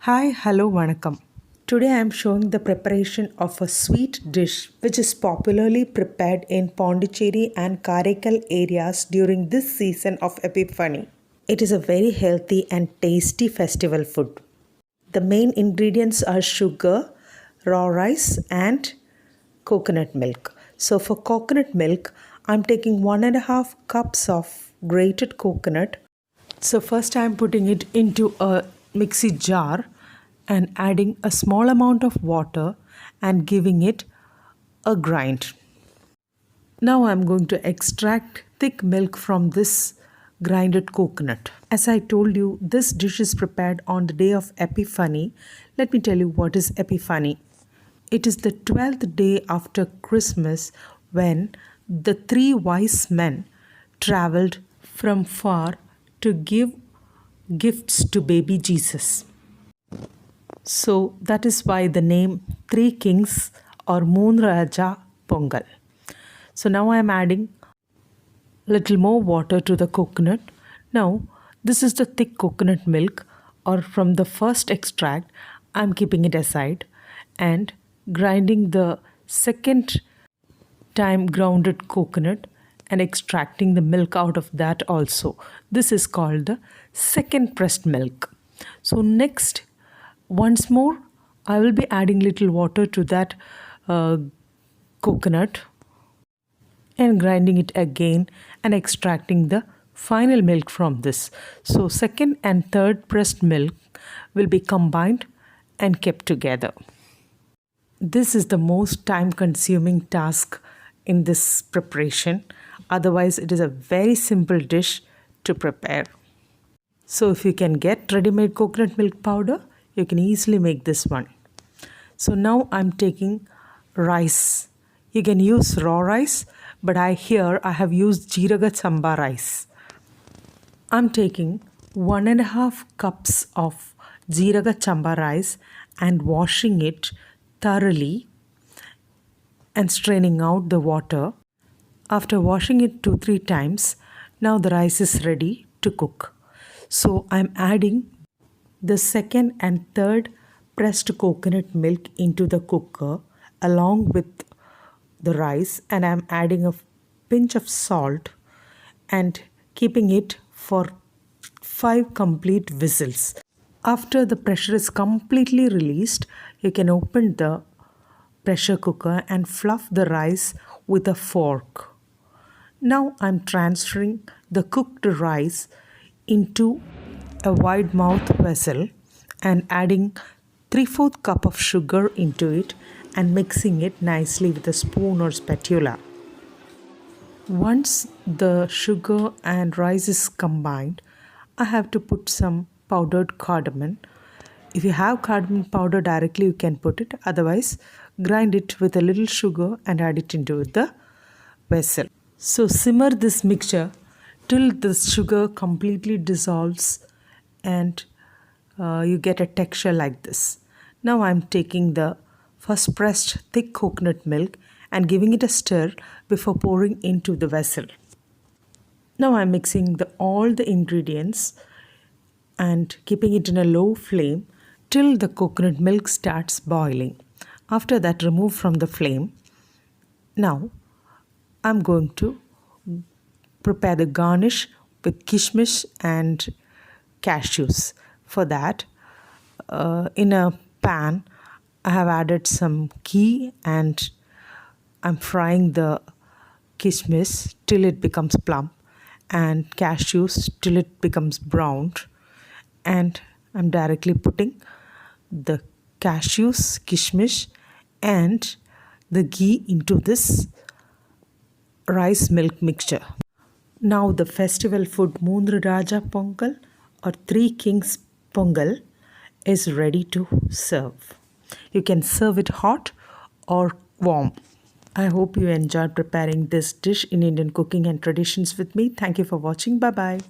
Hi, hello, vanakkam. Today I am showing the preparation of a sweet dish which is popularly prepared in Pondicherry and Karaikal areas during this season of Epiphany. It is a very healthy and tasty festival food. The main ingredients are sugar, raw rice, and coconut milk. So, for coconut milk, I'm taking 1.5 cups of grated coconut. So, first I'm putting it into a mixie jar and adding a small amount of water and giving it a grind. Now I'm going to extract thick milk from this grinded coconut. As I told you, this dish is prepared on the day of Epiphany. Let me tell you what is Epiphany. It is the 12th day after Christmas when the three wise men traveled from far to give gifts to baby Jesus. So that is why the name Three Kings or Moon Raja Pongal. So now I am adding little more water to the coconut. Now this is the thick coconut milk, or from the first extract. I am keeping it aside and grinding the second time grounded coconut and extracting the milk out of that also. This is called the second pressed milk. So next, once more, I will be adding little water to that coconut and grinding it again and extracting the final milk from this. So second and third pressed milk will be combined and kept together. This is the most time consuming task in this preparation. Otherwise, it is a very simple dish to prepare. So if you can get ready-made coconut milk powder, you can easily make this one. So now I'm taking rice. You can use raw rice, but I have used Jeeraga Chamba rice. I'm taking 1.5 cups of Jeeraga Chamba rice and washing it thoroughly and straining out the water. After washing it 2-3 times, now the rice is ready to cook. So I'm adding the second and third pressed coconut milk into the cooker along with the rice, and I'm adding a pinch of salt and keeping it for 5 complete whistles. After the pressure is completely released, you can open the pressure cooker and fluff the rice with a fork. Now I'm transferring the cooked rice into a wide mouth vessel and adding 3/4 cup of sugar into it and mixing it nicely with a spoon or spatula. Once the sugar and rice is combined, I have to put some powdered cardamom. If you have cardamom powder directly, you can put it. Otherwise, grind it with a little sugar and add it into the vessel. So simmer this mixture till the sugar completely dissolves and you get a texture like this. Now I'm taking the first pressed thick coconut milk and giving it a stir before pouring into the vessel. Now I'm mixing all the ingredients and keeping it in a low flame till the coconut milk starts boiling. After that, remove from the flame. Now I'm going to prepare the garnish with kishmish and cashews. For that, in a pan, I have added some ghee and I'm frying the kishmish till it becomes plump and cashews till it becomes browned, and I'm directly putting the cashews, kishmish and the ghee into this rice milk mixture. Now the festival food Moon Raja Pongal or Three Kings Pongal is ready to serve. You can serve it hot or warm. I hope you enjoyed preparing this dish in Indian cooking and traditions with me. Thank you for watching. Bye bye.